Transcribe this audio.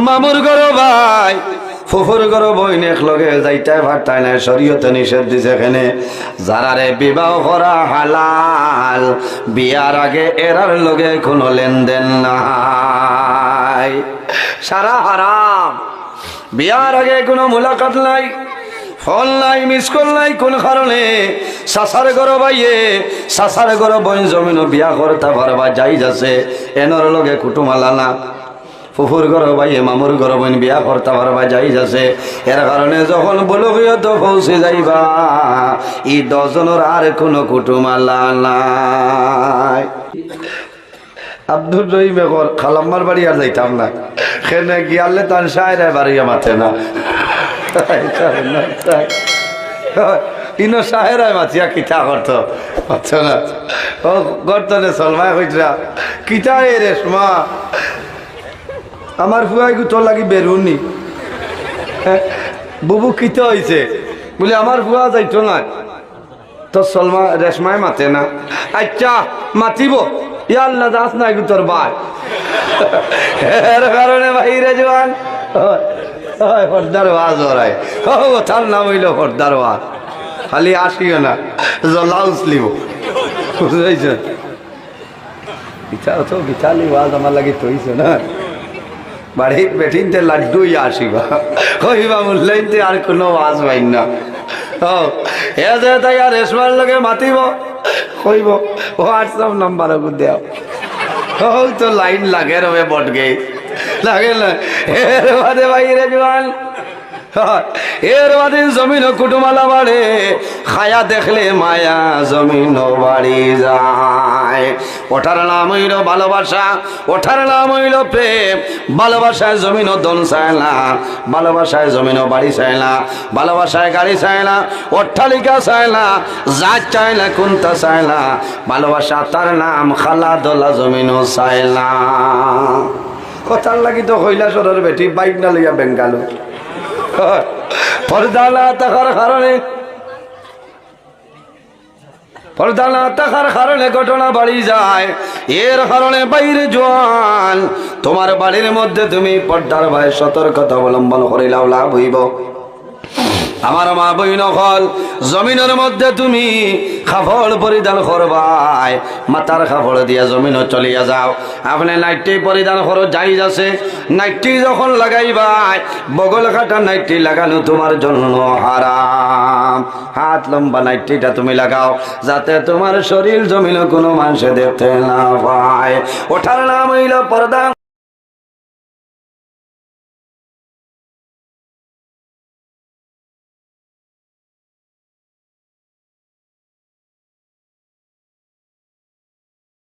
মামুর গরো ভাই ফুফুর গরো বইন এক লগে যাইতাই ভাটাই নাই, শরীয়তে নিষেধ দিছে এখানে। যারারে বিবাহ করা হালাল, বিয়ার আগে এরার লগে কোনো লেনদেন নাই, সারা হারাম। বিয়ার আগে কোনো মুলাকাত নাই, ফল নাই, মিস কল নাই। কোন কারণে? সাসার গরো ভাইয়ে সাসার গরো বইন জমিন বিয়া করতে পারবা যাই যাচ্ছে, এনর লগে কুটুমালা না। ফুফুর ঘর ভাইয়ে মামুর ঘর বোন বিয়া করতে পারবা যাই যাচ্ছে। এর কারণে যখন বলবিয়ত পৌঁছে যাইবা, ই 10 জনের আর কোনো কুটুমালা নাই। আব্দুর রহিম এখন খালাম্মার বাড়ি আর যাইতাম না, সেনে গিয়ালে তান সায়রা বাড়িয়া মাথে না, ইনো সাহেরায় মাতিয়া কিতা করতো আচ্ছা না, ও গর্তনে সলমায় কইরা কিতা এ রেশমা আমার ফুয়াই তোর লাগি বেরুনি বুবু কিতা হয়েছে বলে আমার ফুয়া যাইতো না, তোর সলমা রেশমায় মাতে না। আচ্ছা মাতিব, ইয়াল্লা দাস নাই তোর ভাই। এর কারণে বাইরে জোয়ান হরদার ওয়াজ ওরাই, ও তার নাম হইল হরদার ওয়াজ। খালি আসিও না, জলাউস লিব, বুঝাইছে? বিচার তো বিচালি ওয়াজ আমার লাগি তৈছে না, বাড়ি বেঠিনতে লাড্ডুই আসিবা, কইবা মূল্যাইতে আর কোনো ওয়াজ পাইন না। ও এ যে তাই আর রেশমার লগে মাতিব, কইব হোয়াটসঅ্যাপ নাম্বার দেও, ও তো লাইন লাগে রবে বটগে লাগে না। এর বাদে বাইরে জোয়ান, এর বাদে জমিন কুটুমালা বাড়ে, খায়া দেখলে মায়া জমিন বাড়ি যায়। ওঠার নাম হইল ভালোবাসা, ওঠার নাম হইল প্রেম। ভালোবাসায় জমিন দন চায় না, ভালোবাসায় জমিন বাড়ি চায় না, ভালোবাসায় গাড়ি চায় না, অট্টালিকা চায় না, জাত চায় না, কোনটা চায় না। ভালোবাসা তার নাম খালা দোলা জমিনও চায় না। কথার লাগি তো কৈলাসরের বেটি বাইক না লইয়া বেঙ্গালু, পর্দা না থাকার কারণে, পর্দা না থাকার কারণে ঘটনা বাড়ি যায়। এর কারণে বাইরে জোয়ান, তোমার বাড়ির মধ্যে তুমি পর্দার ভয়ে সতর্কতা অবলম্বন করিলাও লাভ হইব। আমার মা বইন হল জমিনের মধ্যে তুমি কাপড় পরিধান করবাই, মাথার কাপড় দিয়া জমিনও চলিয়া যাও। আপনি নাইটি পরিধান করো যাই যাচ্ছে, নাইটি যখন লাগাইবাই বগল কাটা নাইটি লাগানো তোমার জন্য হারাম। হাত লম্বা নাইটিটা তুমি লাগাও, যাতে তোমার শরীর জমিনও কোনো মানুষে দেখতে না পায়। ওঠার নাম হইল পর্দা।